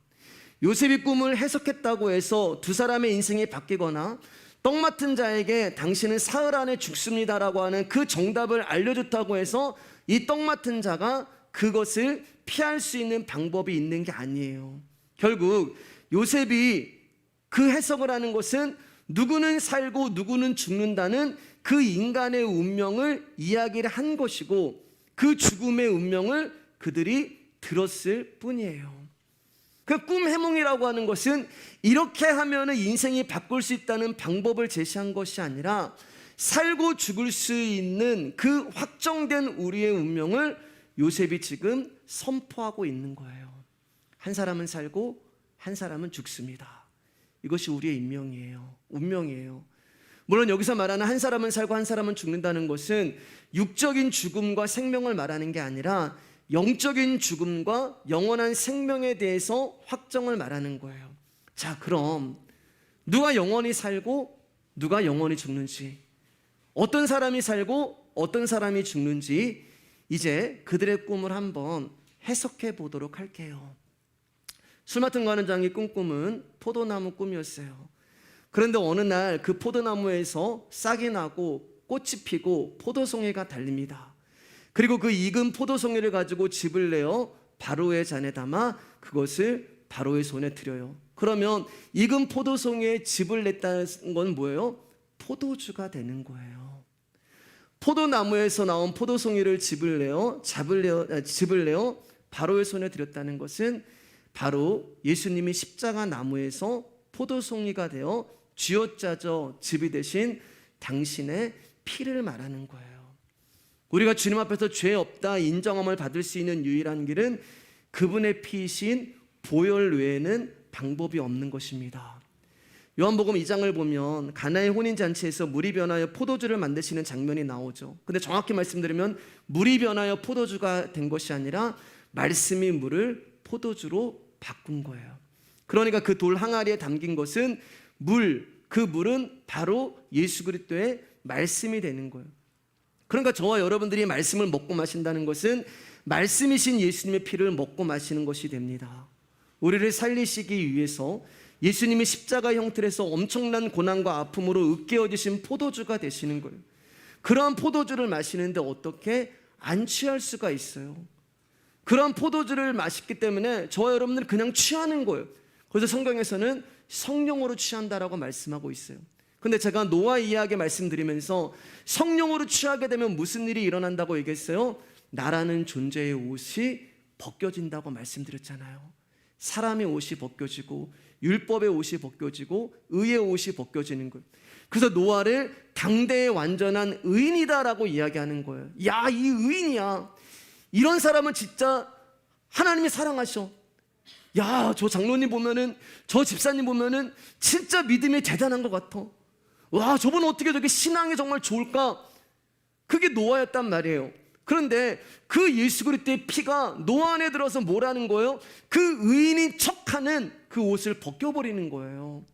요셉이 꿈을 해석했다고 해서 두 사람의 인생이 바뀌거나 떡 맡은 자에게 당신은 사흘 안에 죽습니다라고 하는 그 정답을 알려줬다고 해서 이 떡 맡은 자가 그것을 피할 수 있는 방법이 있는 게 아니에요. 결국 요셉이 그 해석을 하는 것은 누구는 살고 누구는 죽는다는 그 인간의 운명을 이야기를 한 것이고 그 죽음의 운명을 그들이 들었을 뿐이에요. 그 꿈 해몽이라고 하는 것은 이렇게 하면 인생이 바꿀 수 있다는 방법을 제시한 것이 아니라 살고 죽을 수 있는 그 확정된 우리의 운명을 요셉이 지금 선포하고 있는 거예요. 한 사람은 살고 한 사람은 죽습니다. 이것이 우리의 운명이에요. 물론 여기서 말하는 한 사람은 살고 한 사람은 죽는다는 것은 육적인 죽음과 생명을 말하는 게 아니라 영적인 죽음과 영원한 생명에 대해서 확정을 말하는 거예요. 자, 그럼 누가 영원히 살고 누가 영원히 죽는지, 어떤 사람이 살고 어떤 사람이 죽는지 이제 그들의 꿈을 한번 해석해 보도록 할게요. 술 맡은 관원장이 꾼 꿈은 포도나무 꿈이었어요. 그런데 어느 날 그 포도나무에서 싹이 나고 꽃이 피고 포도송이가 달립니다. 그리고 그 익은 포도송이를 가지고 즙을 내어 바로의 잔에 담아 그것을 바로의 손에 드려요. 그러면 익은 포도송이에 즙을 냈다는 건 뭐예요? 포도주가 되는 거예요. 포도나무에서 나온 포도송이를 즙을 내어 바로의 손에 드렸다는 것은 바로 예수님이 십자가 나무에서 포도송이가 되어 쥐어짜져 즙이 되신 당신의 피를 말하는 거예요. 우리가 주님 앞에서 죄 없다 인정함을 받을 수 있는 유일한 길은 그분의 피이신 보혈 외에는 방법이 없는 것입니다. 요한복음 2장을 보면 가나의 혼인잔치에서 물이 변하여 포도주를 만드시는 장면이 나오죠. 근데 정확히 말씀드리면 물이 변하여 포도주가 된 것이 아니라 말씀이 물을 포도주로 바꾼 거예요. 그러니까 그 돌 항아리에 담긴 것은 그 물은 바로 예수 그리스도의 말씀이 되는 거예요. 그러니까 저와 여러분들이 말씀을 먹고 마신다는 것은 말씀이신 예수님의 피를 먹고 마시는 것이 됩니다. 우리를 살리시기 위해서 예수님이 십자가 형틀에서 엄청난 고난과 아픔으로 으깨어지신 포도주가 되시는 거예요. 그러한 포도주를 마시는데 어떻게 안 취할 수가 있어요? 그러한 포도주를 마셨기 때문에 저와 여러분들은 그냥 취하는 거예요. 그래서 성경에서는 성령으로 취한다라고 말씀하고 있어요. 근데 제가 노아 이야기 말씀드리면서 성령으로 취하게 되면 무슨 일이 일어난다고 얘기했어요? 나라는 존재의 옷이 벗겨진다고 말씀드렸잖아요. 사람의 옷이 벗겨지고 율법의 옷이 벗겨지고 의의 옷이 벗겨지는 거예요. 그래서 노아를 당대의 완전한 의인이다라고 이야기하는 거예요. 야, 이 의인이야. 이런 사람은 진짜 하나님이 사랑하셔. 야, 저 장로님 보면은, 저 집사님 보면은 진짜 믿음이 대단한 것 같아. 와, 저분 어떻게 저게 신앙이 정말 좋을까? 그게 노아였단 말이에요. 그런데 그 예수 그리스도의 피가 노아 안에 들어서 뭐라는 거예요? 그 의인인 척하는 그 옷을 벗겨버리는 거예요.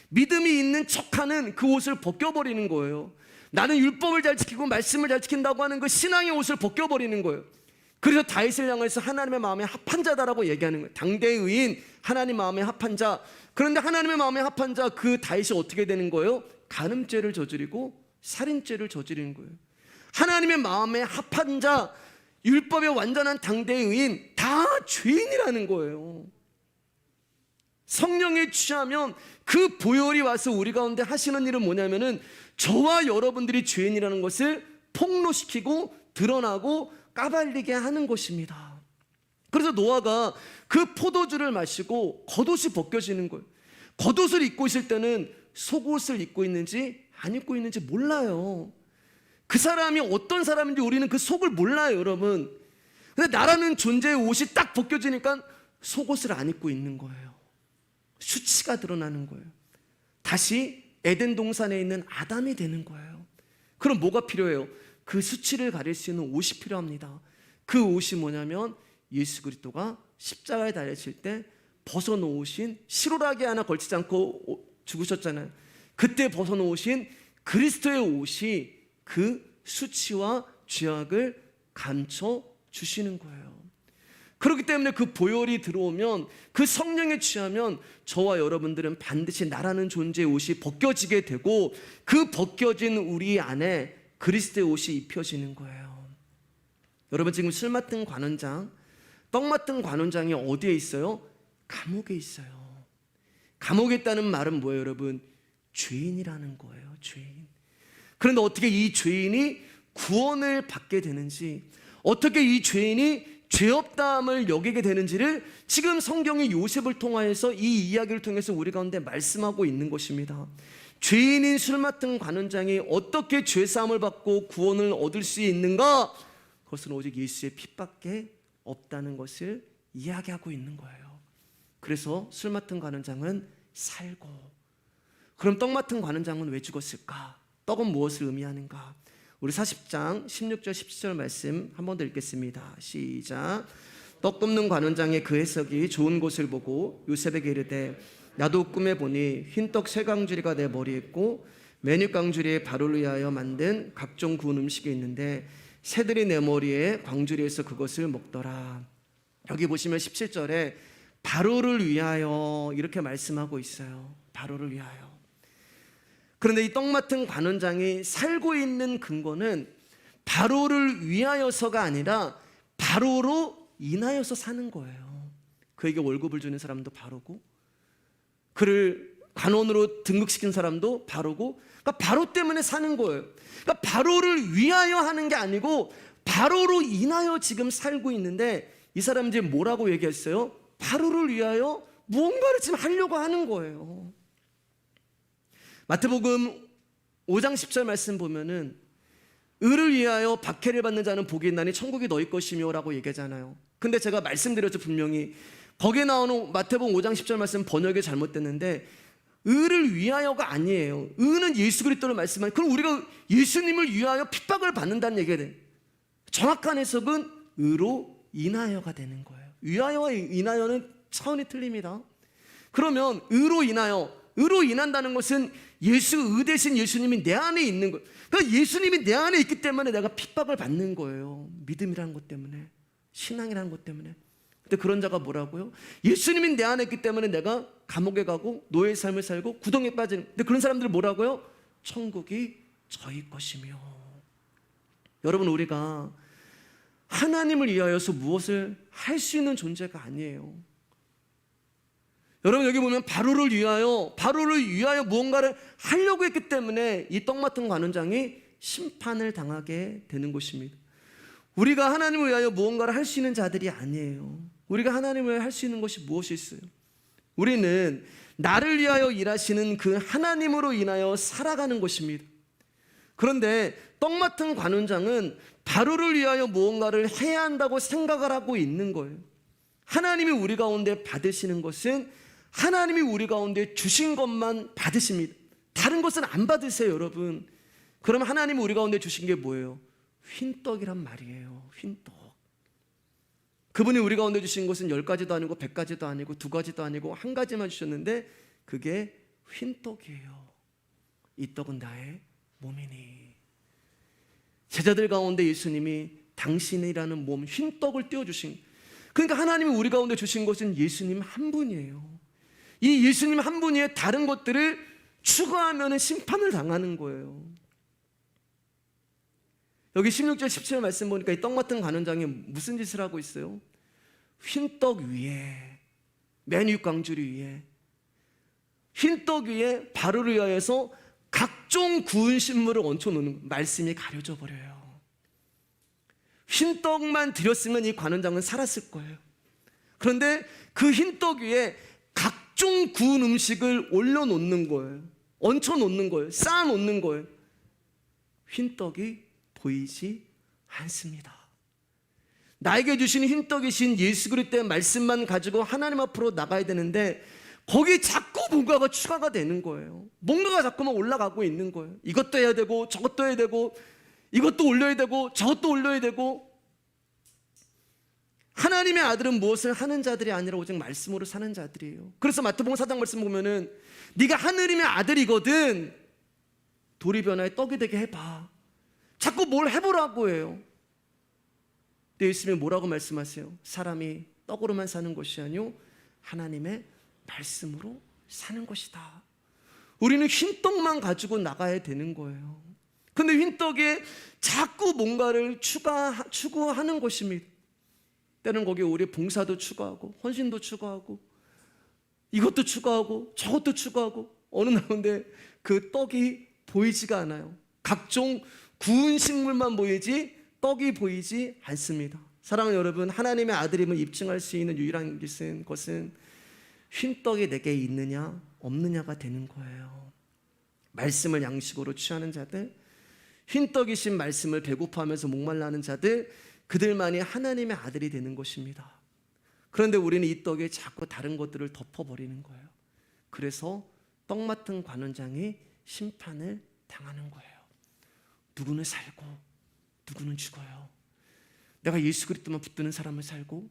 믿음이 있는 척하는 그 옷을 벗겨버리는 거예요. 나는 율법을 잘 지키고 말씀을 잘 지킨다고 하는 그 신앙의 옷을 벗겨버리는 거예요. 그래서 다윗을 향해서 하나님의 마음에 합한 자다라고 얘기하는 거예요. 당대의 의인, 하나님 마음에 합한 자. 그런데 하나님의 마음에 합한 자, 그 다윗이 어떻게 되는 거예요? 간음죄를 저지르고 살인죄를 저지르는 거예요. 하나님의 마음에 합한 자, 율법의 완전한 당대의 의인, 다 죄인이라는 거예요. 성령에 취하면 그 보혈이 와서 우리 가운데 하시는 일은 뭐냐면은 저와 여러분들이 죄인이라는 것을 폭로시키고 드러나고 까발리게 하는 것입니다. 그래서 노아가 그 포도주를 마시고 겉옷이 벗겨지는 거예요. 겉옷을 입고 있을 때는 속옷을 입고 있는지 안 입고 있는지 몰라요. 그 사람이 어떤 사람인지 우리는 그 속을 몰라요, 여러분. 근데 나라는 존재의 옷이 딱 벗겨지니까 속옷을 안 입고 있는 거예요. 수치가 드러나는 거예요. 다시 에덴 동산에 있는 아담이 되는 거예요. 그럼 뭐가 필요해요? 그 수치를 가릴 수 있는 옷이 필요합니다. 그 옷이 뭐냐면 예수 그리스도가 십자가에 달리실 때 벗어놓으신, 시로라기 하나 걸치지 않고 죽으셨잖아요. 그때 벗어놓으신 그리스도의 옷이 그 수치와 죄악을 감춰 주시는 거예요. 그렇기 때문에 그 보혈이 들어오면, 그 성령에 취하면 저와 여러분들은 반드시 나라는 존재의 옷이 벗겨지게 되고 그 벗겨진 우리 안에 그리스도의 옷이 입혀지는 거예요. 여러분, 지금 술 맡은 관원장, 떡 맡은 관원장이 어디에 있어요? 감옥에 있어요. 감옥에 있다는 말은 뭐예요, 여러분? 죄인이라는 거예요, 죄인. 그런데 어떻게 이 죄인이 구원을 받게 되는지, 어떻게 이 죄인이 죄 없다함을 여기게 되는지를 지금 성경이 요셉을 통하여서 이 이야기를 통해서 우리 가운데 말씀하고 있는 것입니다. 죄인인 술 맡은 관원장이 어떻게 죄사함을 받고 구원을 얻을 수 있는가? 그것은 오직 예수의 피밖에 없다는 것을 이야기하고 있는 거예요. 그래서 술 맡은 관원장은 살고, 그럼 떡 맡은 관원장은 왜 죽었을까? 떡은 무엇을 의미하는가? 우리 40장 16절 17절 말씀 한 번 더 읽겠습니다. 시작. 떡 굽는 관원장의 그 해석이 좋은 것을 보고 요셉에게 이르되 나도 꿈에 보니 흰떡 세 강주리가 내 머리에 있고 메뉴 강주리에 바로를 위하여 만든 각종 구운 음식이 있는데 새들이 내 머리에 광주리에서 그것을 먹더라. 여기 보시면 17절에 바로를 위하여 이렇게 말씀하고 있어요. 바로를 위하여. 그런데 이 떡 맡은 관원장이 살고 있는 근거는 바로를 위하여서가 아니라 바로로 인하여서 사는 거예요. 그에게 월급을 주는 사람도 바로고, 그를 관원으로 등극시킨 사람도 바로고, 그러니까 바로 때문에 사는 거예요. 그러니까 바로를 위하여 하는 게 아니고 바로로 인하여 지금 살고 있는데, 이 사람이 이제 뭐라고 얘기했어요? 바로를 위하여 무언가를 지금 하려고 하는 거예요. 마태복음 5장 10절 말씀 보면은 의를 위하여 박해를 받는 자는 복이 있나니 천국이 너희 것이며 라고 얘기하잖아요. 근데 제가 말씀드렸죠, 분명히. 거기에 나오는 마태복음 5장 10절 말씀 번역이 잘못됐는데 의를 위하여가 아니에요. 의는 예수 그리스도를 말씀하는, 그럼 우리가 예수님을 위하여 핍박을 받는다는 얘기가 돼요. 정확한 해석은 의로 인하여가 되는 거예요. 위하여와 인하여는 차원이 틀립니다. 그러면 의로 인한다는 것은 의 대신 예수님이 내 안에 있는 거예요. 그러니까 예수님이 내 안에 있기 때문에 내가 핍박을 받는 거예요. 믿음이라는 것 때문에, 신앙이라는 것 때문에. 근데 그런 자가 뭐라고요? 예수님이 내 안에 있기 때문에 내가 감옥에 가고 노예의 삶을 살고 구덩이에 빠지는. 근데 그런 사람들 뭐라고요? 천국이 저희 것이며. 여러분, 우리가 하나님을 위하여서 무엇을 할 수 있는 존재가 아니에요. 여러분, 여기 보면 바로를 위하여 무언가를 하려고 했기 때문에 이 떡 맡은 관원장이 심판을 당하게 되는 것입니다. 우리가 하나님을 위하여 무언가를 할 수 있는 자들이 아니에요. 우리가 하나님을 위해 할 수 있는 것이 무엇이 있어요? 우리는 나를 위하여 일하시는 그 하나님으로 인하여 살아가는 것입니다. 그런데 떡 맡은 관원장은 바로를 위하여 무언가를 해야 한다고 생각을 하고 있는 거예요. 하나님이 우리 가운데 받으시는 것은 하나님이 우리 가운데 주신 것만 받으십니다. 다른 것은 안 받으세요, 여러분. 그럼 하나님이 우리 가운데 주신 게 뭐예요? 흰떡이란 말이에요. 흰떡. 그분이 우리 가운데 주신 것은 10가지도 아니고 100가지도 아니고 2가지도 아니고 한 가지만 주셨는데 그게 흰떡이에요. 이 떡은 나의 몸이니. 제자들 가운데 예수님이 당신이라는 몸 흰떡을 띄워주신, 그러니까 하나님이 우리 가운데 주신 것은 예수님 한 분이에요. 이 예수님 한 분이 다른 것들을 추가하면 심판을 당하는 거예요. 여기 16절 17절 말씀 보니까 이 떡 맡은 관원장이 무슨 짓을 하고 있어요? 흰떡 위에, 맨 위 광주리 위에, 흰떡 위에 바로를 위하여서 각종 구운 식물을 얹혀놓는, 말씀이 가려져 버려요. 흰떡만 드렸으면 이 관원장은 살았을 거예요. 그런데 그 흰떡 위에 각종 구운 음식을 올려놓는 거예요. 얹혀놓는 거예요. 쌓아놓는 거예요. 흰떡이 보이지 않습니다. 나에게 주신 흰떡이신 예수 그리스도의 말씀만 가지고 하나님 앞으로 나가야 되는데 거기 자꾸 뭔가가 추가가 되는 거예요. 뭔가가 자꾸만 올라가고 있는 거예요. 이것도 해야 되고 저것도 해야 되고 이것도 올려야 되고 저것도 올려야 되고. 하나님의 아들은 무엇을 하는 자들이 아니라 오직 말씀으로 사는 자들이에요. 그래서 마태복음 4장 말씀 보면은 네가 하느님의 아들이거든 돌이 변화에 떡이 되게 해봐. 자꾸 뭘 해보라고 해요. 근데 예수님이 뭐라고 말씀하세요? 사람이 떡으로만 사는 것이 아니요 하나님의 말씀으로 사는 것이다. 우리는 흰떡만 가지고 나가야 되는 거예요. 근데 흰떡에 자꾸 뭔가를 추구하는 것입니다. 때는 거기에 우리 봉사도 추가하고 헌신도 추가하고 이것도 추가하고 저것도 추가하고 어느 날인데 그 떡이 보이지가 않아요. 각종 구운 식물만 보이지 떡이 보이지 않습니다. 사랑하는 여러분, 하나님의 아들임을 입증할 수 있는 유일한 것은 흰떡이 내게 있느냐 없느냐가 되는 거예요. 말씀을 양식으로 취하는 자들, 흰떡이신 말씀을 배고파하면서 목말라하는 자들, 그들만이 하나님의 아들이 되는 것입니다. 그런데 우리는 이 떡에 자꾸 다른 것들을 덮어버리는 거예요. 그래서 떡 맡은 관원장이 심판을 당하는 거예요. 누구는 살고 누구는 죽어요. 내가 예수 그리스도만 붙드는 사람은 살고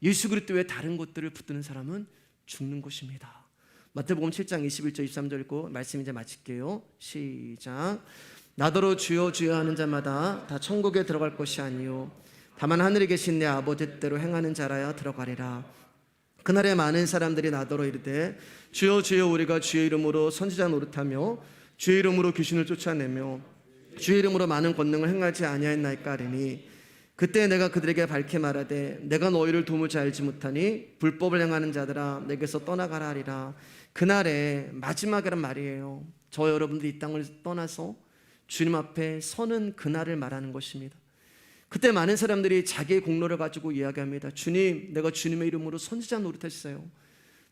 예수 그리스도 외에 다른 것들을 붙드는 사람은 죽는 것입니다. 마태복음 7장 21절 23절 읽고 말씀 이제 마칠게요. 시작. 나더러 주여 주여 하는 자마다 다 천국에 들어갈 것이 아니요 다만 하늘에 계신 내 아버지 뜻대로 행하는 자라야 들어가리라. 그날에 많은 사람들이 나더러 이르되 주여 주여 우리가 주의 이름으로 선지자 노릇하며 주의 이름으로 귀신을 쫓아내며 주의 이름으로 많은 권능을 행하지 아니하였나이까 하리니 그때 내가 그들에게 밝히 말하되 내가 너희를 도무지 알지 못하니 불법을 행하는 자들아 내게서 떠나가라 하리라. 그날에 마지막이란 말이에요. 저 여러분들이 이 땅을 떠나서 주님 앞에 서는 그날을 말하는 것입니다. 그때 많은 사람들이 자기의 공로를 가지고 이야기합니다. 주님, 내가 주님의 이름으로 선지자 노릇했어요.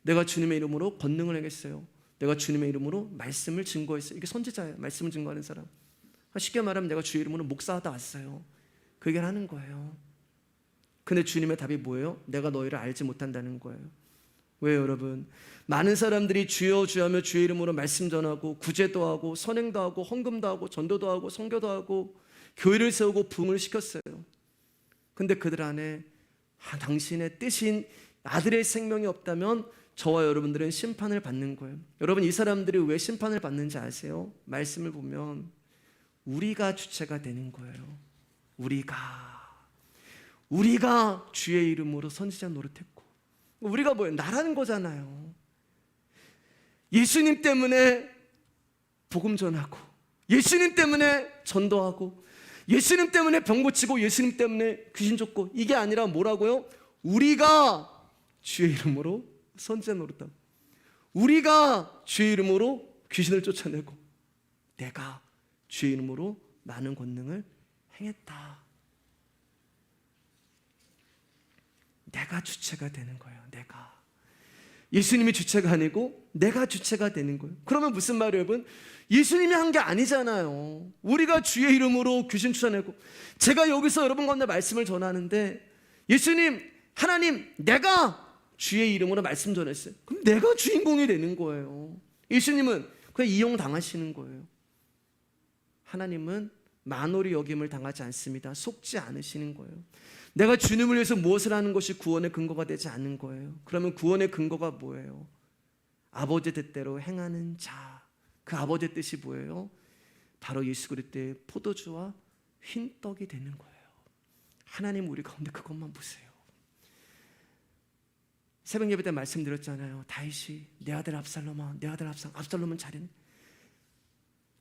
내가 주님의 이름으로 권능을 행했어요. 내가 주님의 이름으로 말씀을 증거했어요. 이게 선지자예요. 말씀을 증거하는 사람. 쉽게 말하면 내가 주의 이름으로 목사하다 왔어요. 그 얘기를 하는 거예요. 근데 주님의 답이 뭐예요? 내가 너희를 알지 못한다는 거예요. 왜요, 여러분? 많은 사람들이 주여 주여 하며 주의 이름으로 말씀 전하고 구제도 하고 선행도 하고 헌금도 하고 전도도 하고 선교도 하고 교회를 세우고 부흥을 시켰어요. 근데 그들 안에 당신의 뜻인 아들의 생명이 없다면 저와 여러분들은 심판을 받는 거예요. 여러분, 이 사람들이 왜 심판을 받는지 아세요? 말씀을 보면 우리가 주체가 되는 거예요. 우리가 주의 이름으로 선지자 노릇했고, 우리가 뭐예요? 나라는 거잖아요. 예수님 때문에 복음 전하고 예수님 때문에 전도하고 예수님 때문에 병 고치고 예수님 때문에 귀신 쫓고, 이게 아니라 뭐라고요? 우리가 주의 이름으로 선지자 노릇하고 우리가 주의 이름으로 귀신을 쫓아내고 내가 주의 이름으로 많은 권능을 행했다. 내가 주체가 되는 거예요. 내가. 예수님이 주체가 아니고 내가 주체가 되는 거예요. 그러면 무슨 말이에요, 여러분? 예수님이 한 게 아니잖아요. 우리가 주의 이름으로 귀신 쫓아내고, 제가 여기서 여러분 가운데 말씀을 전하는데 예수님, 하나님, 내가 주의 이름으로 말씀 전했어요. 그럼 내가 주인공이 되는 거예요. 예수님은 그냥 이용당하시는 거예요. 하나님은 만홀히 여김을 당하지 않습니다. 속지 않으시는 거예요. 내가 주님을 위해서 무엇을 하는 것이 구원의 근거가 되지 않는 거예요. 그러면 구원의 근거가 뭐예요? 아버지 뜻대로 행하는 자. 그 아버지의 뜻이 뭐예요? 바로 예수 그리스도의 포도주와 흰 떡이 되는 거예요. 하나님 우리 가운데 그것만 보세요. 새벽 예배 때 말씀드렸잖아요. 다윗이 내 아들 압살롬아, 내 아들 압살롬은 잘했네.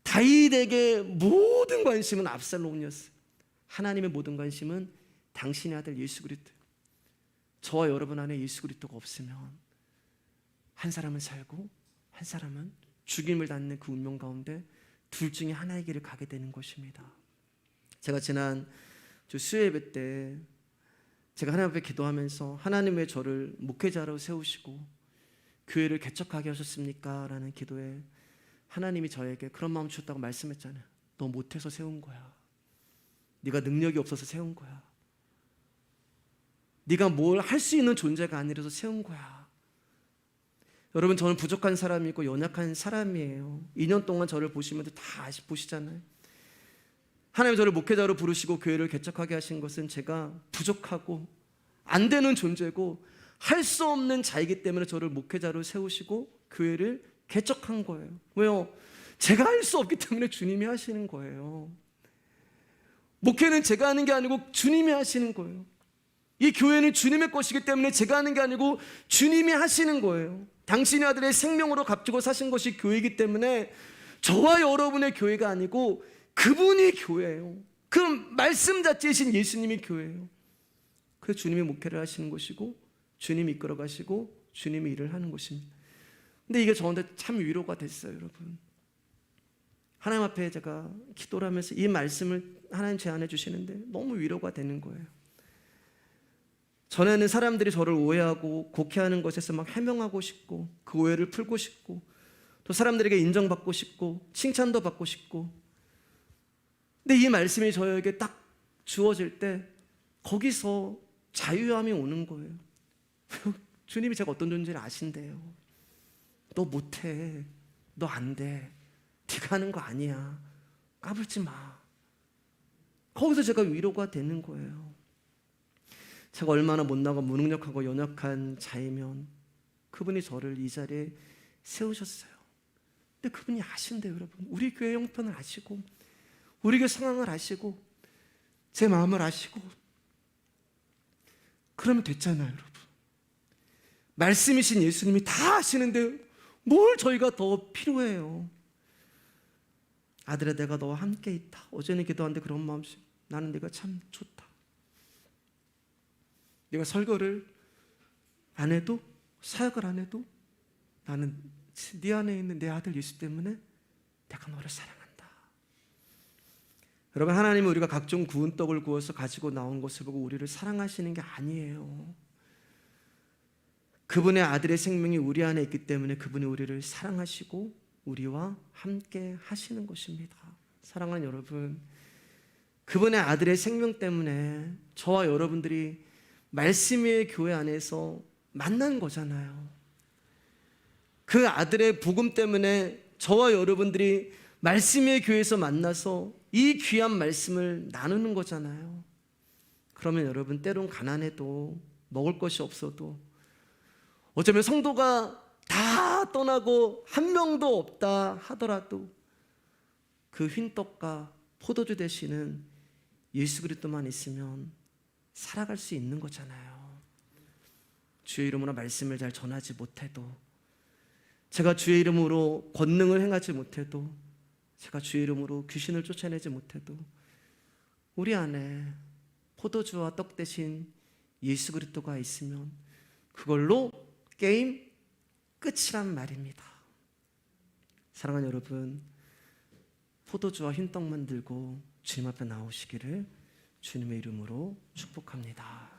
다윗에게 모든 관심은 압살롬이었어요. 하나님의 모든 관심은 당신의 아들 예수 그리스도. 저와 여러분 안에 예수 그리스도가 없으면 한 사람은 살고 한 사람은 죽임을 당하는 그 운명 가운데 둘 중에 하나의 길을 가게 되는 것입니다. 제가 지난 수요 예배 때 제가 하나님 앞에 기도하면서 하나님 왜 저를 목회자로 세우시고 교회를 개척하게 하셨습니까? 라는 기도에 하나님이 저에게 그런 마음 주셨다고 말씀했잖아요. 너 못해서 세운 거야. 네가 능력이 없어서 세운 거야. 네가 뭘 할 수 있는 존재가 아니라서 세운 거야. 여러분, 저는 부족한 사람이고 연약한 사람이에요. 2년 동안 저를 보시면 다 보시잖아요. 하나님 저를 목회자로 부르시고 교회를 개척하게 하신 것은 제가 부족하고 안 되는 존재고 할 수 없는 자이기 때문에 저를 목회자로 세우시고 교회를 개척한 거예요. 왜요? 제가 할 수 없기 때문에 주님이 하시는 거예요. 목회는 제가 하는 게 아니고 주님이 하시는 거예요. 이 교회는 주님의 것이기 때문에 제가 하는 게 아니고 주님이 하시는 거예요. 당신의 아들의 생명으로 값주고 사신 것이 교회이기 때문에 저와 여러분의 교회가 아니고 그분이 교회예요. 그 말씀 자체이신 예수님이 교회예요. 그 주님이 목회를 하시는 것이고 주님이 이끌어 가시고 주님이 일을 하는 것입니다. 근데 이게 저한테 참 위로가 됐어요, 여러분. 하나님 앞에 제가 기도를 하면서 이 말씀을 하나님 제 안에 주시는데 너무 위로가 되는 거예요. 전에는 사람들이 저를 오해하고 곡해하는 것에서 막 해명하고 싶고 그 오해를 풀고 싶고 또 사람들에게 인정받고 싶고 칭찬도 받고 싶고, 근데 이 말씀이 저에게 딱 주어질 때 거기서 자유함이 오는 거예요. 주님이 제가 어떤 존재를 아신대요. 너 못해, 너 안 돼, 네가 하는 거 아니야, 까불지 마. 거기서 제가 위로가 되는 거예요. 제가 얼마나 못나고 무능력하고 연약한 자이면 그분이 저를 이 자리에 세우셨어요. 근데 그분이 아신대요, 여러분. 우리 교회 형편을 아시고 우리 교회 상황을 아시고 제 마음을 아시고 그러면 됐잖아요, 여러분. 말씀이신 예수님이 다 아시는데 뭘 저희가 더 필요해요. 아들아, 내가 너와 함께 있다. 어제는 기도하는데 그런 마음씩, 나는 네가 참 좋다. 네가 설교를 안 해도 사역을 안 해도 나는 네 안에 있는 내 아들 예수 때문에 내가 너를 사랑한다. 여러분, 하나님은 우리가 각종 구운 떡을 구워서 가지고 나온 것을 보고 우리를 사랑하시는 게 아니에요. 그분의 아들의 생명이 우리 안에 있기 때문에 그분이 우리를 사랑하시고 우리와 함께 하시는 것입니다. 사랑하는 여러분, 그분의 아들의 생명 때문에 저와 여러분들이 말씀의 교회 안에서 만난 거잖아요. 그 아들의 복음 때문에 저와 여러분들이 말씀의 교회에서 만나서 이 귀한 말씀을 나누는 거잖아요. 그러면 여러분, 때론 가난해도 먹을 것이 없어도 어쩌면 성도가 다 떠나고 한 명도 없다 하더라도 그 흰떡과 포도주 되시는 예수 그리스도만 있으면 살아갈 수 있는 거잖아요. 주의 이름으로 말씀을 잘 전하지 못해도, 제가 주의 이름으로 권능을 행하지 못해도, 제가 주의 이름으로 귀신을 쫓아내지 못해도 우리 안에 포도주와 떡 대신 예수 그리스도가 있으면 그걸로 게임 끝이란 말입니다. 사랑하는 여러분, 포도주와 흰떡만 들고 주님 앞에 나오시기를 주님의 이름으로 축복합니다.